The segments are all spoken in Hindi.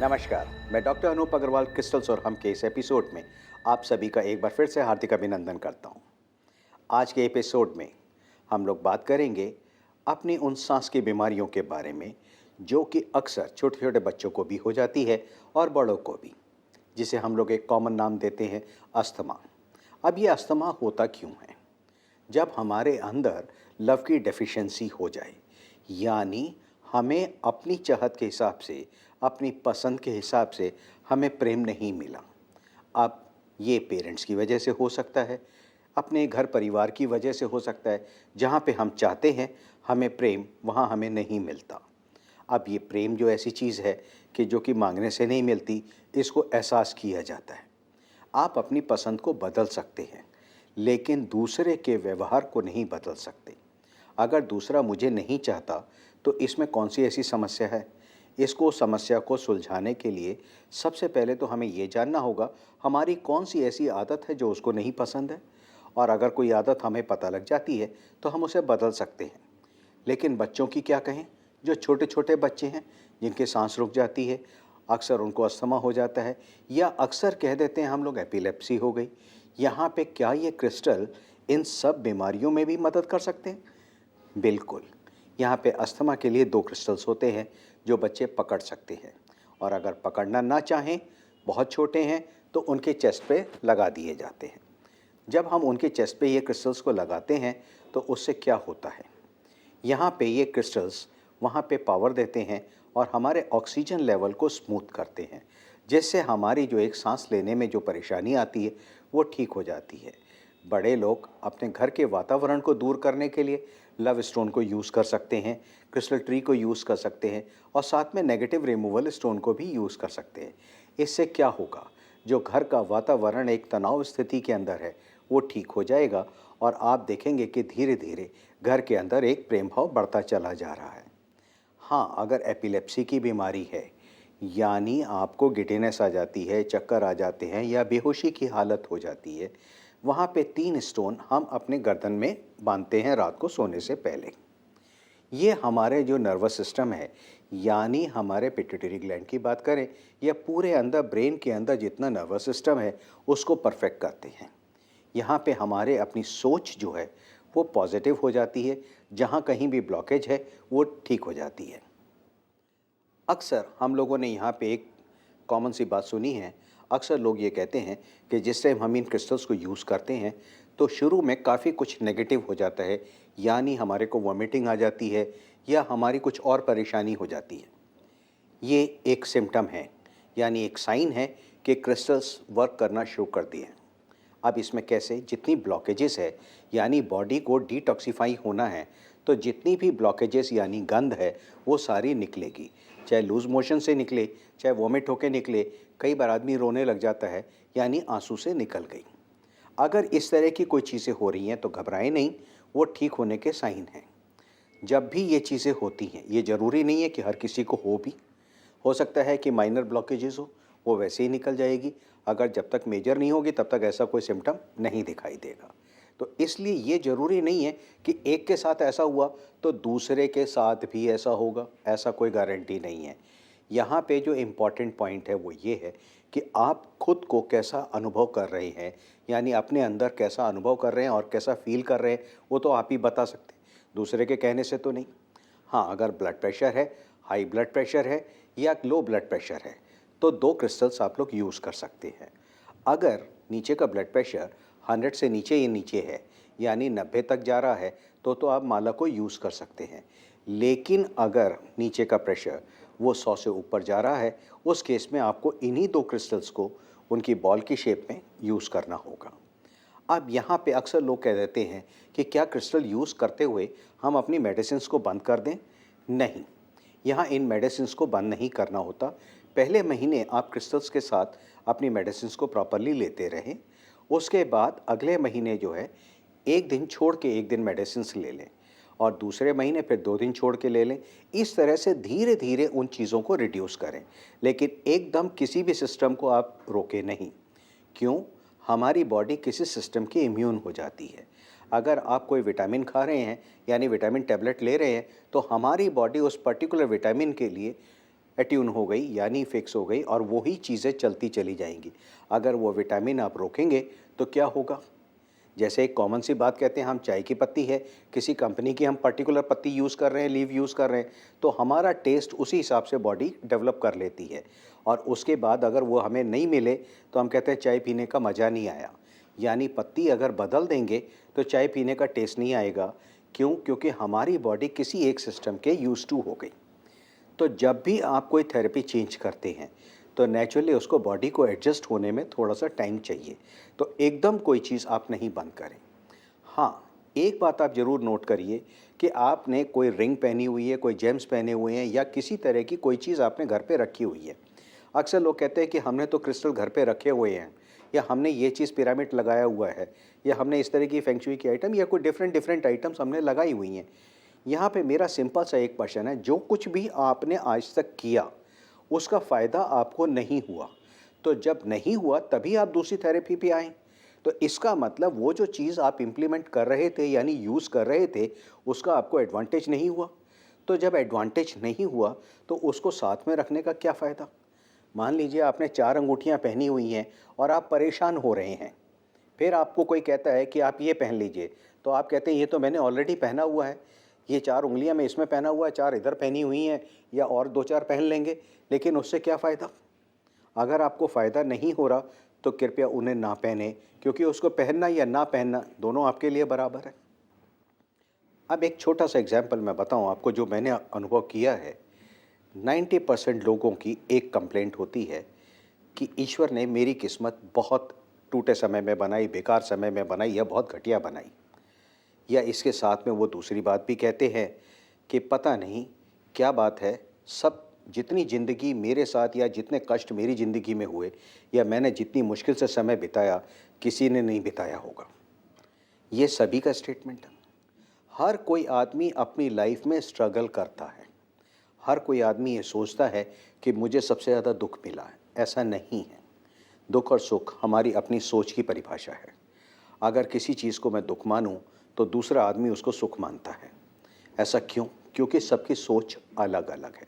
नमस्कार, मैं डॉक्टर अनूप अग्रवाल क्रिस्टल्स और हम के इस एपिसोड में आप सभी का एक बार फिर से हार्दिक अभिनंदन करता हूं। आज के एपिसोड में हम लोग बात करेंगे अपनी उन सांस की बीमारियों के बारे में जो कि अक्सर छोटे छोटे बच्चों को भी हो जाती है और बड़ों को भी, जिसे हम लोग एक कॉमन नाम देते हैं अस्थमा। अब ये अस्थमा होता क्यों है? जब हमारे अंदर लव की डेफिशिएंसी हो जाए, यानी हमें अपनी चाहत के हिसाब से, अपनी पसंद के हिसाब से हमें प्रेम नहीं मिला। अब ये पेरेंट्स की वजह से हो सकता है, अपने घर परिवार की वजह से हो सकता है, जहाँ पे हम चाहते हैं हमें प्रेम, वहाँ हमें नहीं मिलता। अब ये प्रेम जो ऐसी चीज़ है कि जो कि मांगने से नहीं मिलती, इसको एहसास किया जाता है। आप अपनी पसंद को बदल सकते हैं, लेकिन दूसरे के व्यवहार को नहीं बदल सकते। अगर दूसरा मुझे नहीं चाहता तो इसमें कौन सी ऐसी समस्या है? इसको समस्या को सुलझाने के लिए सबसे पहले तो हमें ये जानना होगा हमारी कौन सी ऐसी आदत है जो उसको नहीं पसंद है, और अगर कोई आदत हमें पता लग जाती है तो हम उसे बदल सकते हैं। लेकिन बच्चों की क्या कहें? जो छोटे छोटे बच्चे हैं, जिनकी सांस रुक जाती है, अक्सर उनको अस्थमा हो जाता है, या अक्सर कह देते हैं हम लोग एपिलेप्सी हो गई। यहाँ पे क्या ये क्रिस्टल इन सब बीमारियों में भी मदद कर सकते हैं? बिल्कुल। यहाँ पे अस्थमा के लिए 2 क्रिस्टल्स होते हैं जो बच्चे पकड़ सकते हैं, और अगर पकड़ना ना चाहें, बहुत छोटे हैं, तो उनके चेस्ट पे लगा दिए जाते हैं। जब हम उनके चेस्ट पे ये क्रिस्टल्स को लगाते हैं तो उससे क्या होता है? यहाँ पे ये क्रिस्टल्स वहाँ पे पावर देते हैं और हमारे ऑक्सीजन लेवल को स्मूथ करते हैं, जिससे हमारी जो एक सांस लेने में जो परेशानी आती है वो ठीक हो जाती है। बड़े लोग अपने घर के वातावरण को दूर करने के लिए लव स्टोन को यूज़ कर सकते हैं, क्रिस्टल ट्री को यूज़ कर सकते हैं, और साथ में नेगेटिव रिमूवल स्टोन को भी यूज़ कर सकते हैं। इससे क्या होगा? जो घर का वातावरण एक तनाव स्थिति के अंदर है वो ठीक हो जाएगा, और आप देखेंगे कि धीरे धीरे घर के अंदर एक प्रेम भाव बढ़ता चला जा रहा है। हाँ, अगर एपिलेप्सी की बीमारी है, यानी आपको गिडीनेस आ जाती है, चक्कर आ जाते हैं या बेहोशी की हालत हो जाती है, वहाँ पे 3 स्टोन हम अपने गर्दन में बांधते हैं रात को सोने से पहले। ये हमारे जो नर्वस सिस्टम है, यानी हमारे पिट्यूटरी ग्लैंड की बात करें या पूरे अंदर ब्रेन के अंदर जितना नर्वस सिस्टम है, उसको परफेक्ट करते हैं। यहाँ पे हमारे अपनी सोच जो है वो पॉजिटिव हो जाती है, जहाँ कहीं भी ब्लॉकेज है वो ठीक हो जाती है। अक्सर हम लोगों ने यहाँ पे एक कॉमन सी बात सुनी है। अक्सर लोग ये कहते हैं कि जिस टाइम हम इन क्रिस्टल्स को यूज़ करते हैं तो शुरू में काफ़ी कुछ नेगेटिव हो जाता है, यानी हमारे को वॉमिटिंग आ जाती है या हमारी कुछ और परेशानी हो जाती है। ये एक सिम्टम है, यानी एक साइन है कि क्रिस्टल्स वर्क करना शुरू कर दिए हैं। अब इसमें कैसे? जितनी ब्लॉकेजेस है, यानी बॉडी को डिटॉक्सिफाई होना है, तो जितनी भी ब्लॉकेजेस यानी गंध है वो सारी निकलेगी। चाहे लूज़ मोशन से निकले, चाहे वॉमिट होके निकले, कई बार आदमी रोने लग जाता है, यानी आंसू से निकल गई। अगर इस तरह की कोई चीज़ें हो रही हैं तो घबराएं नहीं, वो ठीक होने के साइन हैं। जब भी ये चीज़ें होती हैं, ये ज़रूरी नहीं है कि हर किसी को हो भी। हो सकता है कि माइनर ब्लॉकेजेस हो, वो वैसे ही निकल जाएगी। अगर जब तक मेजर नहीं होगी तब तक ऐसा कोई सिम्टम नहीं दिखाई देगा। तो इसलिए ये ज़रूरी नहीं है कि एक के साथ ऐसा हुआ तो दूसरे के साथ भी ऐसा होगा, ऐसा कोई गारंटी नहीं है। यहाँ पे जो इम्पॉर्टेंट पॉइंट है वो ये है कि आप खुद को कैसा अनुभव कर रहे हैं, यानी अपने अंदर कैसा अनुभव कर रहे हैं और कैसा फ़ील कर रहे हैं, वो तो आप ही बता सकते हैं, दूसरे के कहने से तो नहीं। हाँ, अगर ब्लड प्रेशर है, हाई ब्लड प्रेशर है या लो ब्लड प्रेशर है, तो 2 क्रिस्टल्स आप लोग यूज़ कर सकते हैं। अगर नीचे का ब्लड प्रेशर 100 से नीचे ही नीचे है, यानी 90 तक जा रहा है, तो आप माला को यूज़ कर सकते हैं। लेकिन अगर नीचे का प्रेशर वो 100 से ऊपर जा रहा है, उस केस में आपको इन्हीं 2 क्रिस्टल्स को उनकी बॉल की शेप में यूज़ करना होगा। अब यहाँ पे अक्सर लोग कह देते हैं कि क्या क्रिस्टल यूज़ करते हुए हम अपनी मेडिसिन्स को बंद कर दें? नहीं, यहाँ इन मेडिसिन्स को बंद नहीं करना होता। पहले महीने आप क्रिस्टल्स के साथ अपनी मेडिसिन्स को प्रॉपरली लेते रहें। उसके बाद अगले महीने जो है, 1 दिन छोड़ के 1 दिन मेडिसिन्स ले लें, और दूसरे महीने फिर 2 दिन छोड़ के ले लें। इस तरह से धीरे-धीरे उन चीज़ों को रिड्यूस करें, लेकिन एकदम किसी भी सिस्टम को आप रोकें नहीं। क्यों? हमारी बॉडी किसी सिस्टम की इम्यून हो जाती है। अगर आप कोई विटामिन खा रहे हैं, यानी विटामिन टैबलेट ले रहे हैं, तो हमारी बॉडी उस पर्टिकुलर विटामिन के लिए एट्यून हो गई यानी फिक्स हो गई और वही चीज़ें चलती चली जाएंगी। अगर वो विटामिन आप रोकेंगे तो क्या होगा? जैसे एक कॉमन सी बात कहते हैं, हम चाय की पत्ती है, किसी कंपनी की हम पर्टिकुलर पत्ती यूज़ कर रहे हैं, लीव यूज़ कर रहे हैं, तो हमारा टेस्ट उसी हिसाब से बॉडी डेवलप कर लेती है और उसके बाद अगर वो हमें नहीं मिले तो हम कहते हैं चाय पीने का मज़ा नहीं आया। यानी पत्ती अगर बदल देंगे तो चाय पीने का टेस्ट नहीं आएगा। क्यों? क्योंकि हमारी बॉडी किसी एक सिस्टम के यूज़ टू हो गई। तो जब भी आप कोई थेरेपी चेंज करते हैं तो नेचुरली उसको बॉडी को एडजस्ट होने में थोड़ा सा टाइम चाहिए। तो एकदम कोई चीज़ आप नहीं बंद करें। हाँ, एक बात आप ज़रूर नोट करिए कि आपने कोई रिंग पहनी हुई है, कोई जेम्स पहने हुए हैं या किसी तरह की कोई चीज़ आपने घर पे रखी हुई है। अक्सर लोग कहते हैं कि हमने तो क्रिस्टल घर पे रखे हुए हैं या हमने ये चीज़ पिरामिड लगाया हुआ है या हमने इस तरह की फेंग शुई की आइटम या कोई डिफरेंट आइटम्स हमने लगाई हुई हैं। यहाँ पे मेरा सिंपल सा एक क्वेश्चन है, जो कुछ भी आपने आज तक किया उसका फ़ायदा आपको नहीं हुआ, तो जब नहीं हुआ तभी आप दूसरी थेरेपी पे आएँ। तो इसका मतलब वो जो चीज़ आप इम्प्लीमेंट कर रहे थे यानी यूज़ कर रहे थे उसका आपको एडवांटेज नहीं हुआ। तो जब एडवांटेज नहीं हुआ तो उसको साथ में रखने का क्या फ़ायदा? मान लीजिए आपने 4 अंगूठियाँ पहनी हुई हैं और आप परेशान हो रहे हैं। फिर आपको कोई कहता है कि आप ये पहन लीजिए, तो आप कहते हैं ये तो मैंने ऑलरेडी पहना हुआ है, ये 4 उँगलियाँ मैं इसमें पहना हुआ है, 4 इधर पहनी हुई हैं या और 2-4 पहन लेंगे, लेकिन उससे क्या फ़ायदा? अगर आपको फ़ायदा नहीं हो रहा तो कृपया उन्हें ना पहने, क्योंकि उसको पहनना या ना पहनना दोनों आपके लिए बराबर है। अब एक छोटा सा एग्जाम्पल मैं बताऊं आपको जो मैंने अनुभव किया है। 90% लोगों की एक कंप्लेंट होती है कि ईश्वर ने मेरी किस्मत बहुत टूटे समय में बनाई, बेकार समय में बनाई या बहुत घटिया बनाई। या इसके साथ में वो दूसरी बात भी कहते हैं कि पता नहीं क्या बात है, सब जितनी ज़िंदगी मेरे साथ या जितने कष्ट मेरी ज़िंदगी में हुए या मैंने जितनी मुश्किल से समय बिताया किसी ने नहीं बिताया होगा। ये सभी का स्टेटमेंट है। हर कोई आदमी अपनी लाइफ में स्ट्रगल करता है। हर कोई आदमी ये सोचता है कि मुझे सबसे ज़्यादा दुख मिला है। ऐसा नहीं है। दुख और सुख हमारी अपनी सोच की परिभाषा है। अगर किसी चीज़ को मैं दुख मानूं तो दूसरा आदमी उसको सुख मानता है। ऐसा क्यों? क्योंकि सबकी सोच अलग अलग है।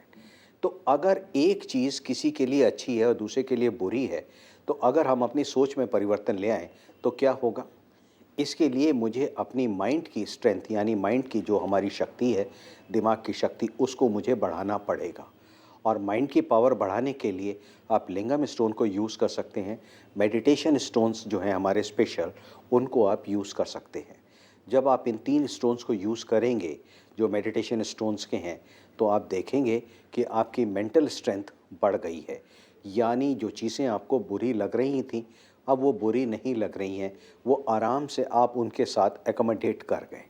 तो अगर एक चीज़ किसी के लिए अच्छी है और दूसरे के लिए बुरी है, तो अगर हम अपनी सोच में परिवर्तन ले आएँ तो क्या होगा? इसके लिए मुझे अपनी माइंड की स्ट्रेंथ यानी माइंड की जो हमारी शक्ति है, दिमाग की शक्ति, उसको मुझे बढ़ाना पड़ेगा। और माइंड की पावर बढ़ाने के लिए आप लिंगम स्टोन को यूज़ कर सकते हैं। मेडिटेशन स्टोन्स जो हैं हमारे स्पेशल, उनको आप यूज़ कर सकते हैं। जब आप इन 3 स्टोन्स को यूज़ करेंगे जो मेडिटेशन स्टोन्स के हैं, तो आप देखेंगे कि आपकी मेंटल स्ट्रेंथ बढ़ गई है। यानी जो चीज़ें आपको बुरी लग रही थी अब वो बुरी नहीं लग रही हैं, वो आराम से आप उनके साथ एकोमोडेट कर गए।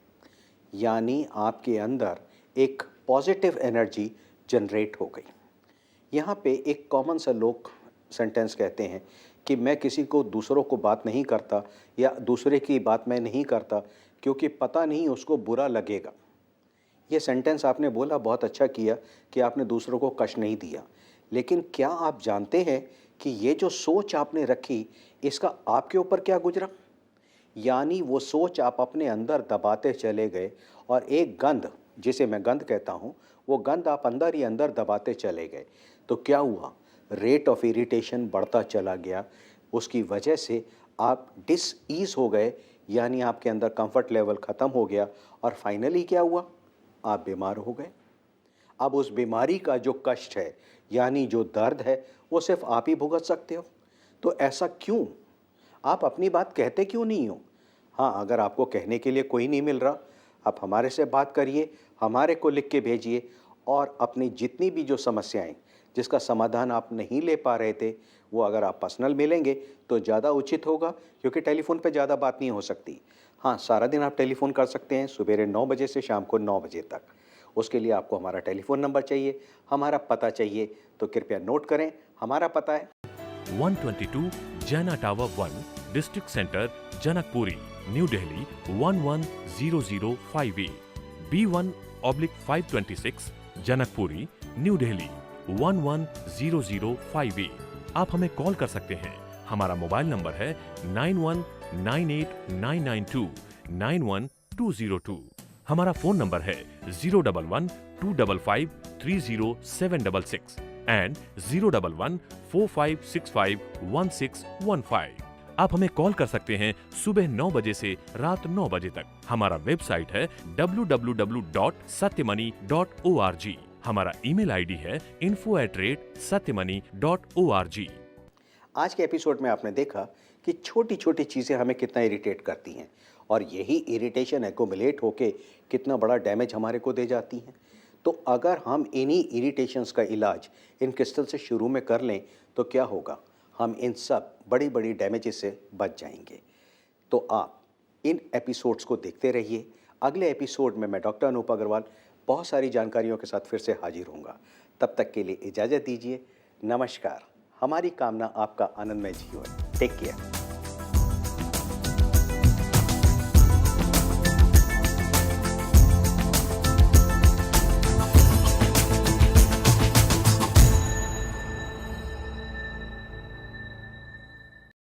यानी आपके अंदर एक पॉजिटिव एनर्जी जनरेट हो गई। यहाँ पे एक कॉमन सा लोग सेंटेंस कहते हैं कि मैं किसी को दूसरों को बात नहीं करता या दूसरे की बात मैं नहीं करता क्योंकि पता नहीं उसको बुरा लगेगा। ये सेंटेंस आपने बोला, बहुत अच्छा किया कि आपने दूसरों को कष्ट नहीं दिया, लेकिन क्या आप जानते हैं कि ये जो सोच आपने रखी इसका आपके ऊपर क्या गुजरा? यानी वो सोच आप अपने अंदर दबाते चले गए और एक गंध, जिसे मैं गंध कहता हूँ, वो गंध आप अंदर ही अंदर दबाते चले गए। तो क्या हुआ? रेट ऑफ इरिटेशन बढ़ता चला गया। उसकी वजह से आप डिसईज हो गए, यानी आपके अंदर कंफर्ट लेवल ख़त्म हो गया और फाइनली क्या हुआ? आप बीमार हो गए। अब उस बीमारी का जो कष्ट है यानी जो दर्द है वो सिर्फ आप ही भुगत सकते हो। तो ऐसा क्यों? आप अपनी बात कहते क्यों नहीं हो? हाँ, अगर आपको कहने के लिए कोई नहीं मिल रहा, आप हमारे से बात करिए, हमारे को लिख के भेजिए और अपनी जितनी भी जो समस्याएं जिसका समाधान आप नहीं ले पा रहे थे वो अगर आप पर्सनल मिलेंगे तो ज़्यादा उचित होगा, क्योंकि टेलीफोन पे ज़्यादा बात नहीं हो सकती। हाँ, सारा दिन आप टेलीफोन कर सकते हैं, सुबह 9 बजे से शाम को 9 बजे तक। उसके लिए आपको हमारा टेलीफोन नंबर चाहिए, हमारा पता चाहिए, तो कृपया नोट करें। हमारा पता है 122 जैना tower 1, district centre, Janakpuri, new Delhi 110058, B1/526, Janakpuri, new Delhi 110058। आप हमें कॉल कर सकते हैं। हमारा मोबाइल नंबर है 919899291202। हमारा फोन नंबर है 01125530766। and 011-4565-1615। आप हमें कॉल कर सकते हैं सुबह 9 बजे से रात 9 बजे तक। हमारा वेबसाइट है www.satymoney.org। हमारा ईमेल आईडी है info@satymoney.org। आज के एपिसोड में आपने देखा कि छोटी छोटी चीज़ें हमें कितना इरिटेट करती हैं और यही इरिटेशन एक्यूमुलेट होके कितना बड़ा डैमेज हमारे को दे जाती हैं। तो अगर हम इन्हीं इरिटेशंस का इलाज इन क्रिस्टल से शुरू में कर लें तो क्या होगा, हम इन सब बड़ी बड़ी डैमेजेस से बच जाएंगे। तो आप इन एपिसोड्स को देखते रहिए। अगले एपिसोड में मैं डॉक्टर अनूप अग्रवाल बहुत सारी जानकारियों के साथ फिर से हाजिर होऊंगा। तब तक के लिए इजाज़त दीजिए। नमस्कार। हमारी कामना आपका आनंदमय जीवन। Take care.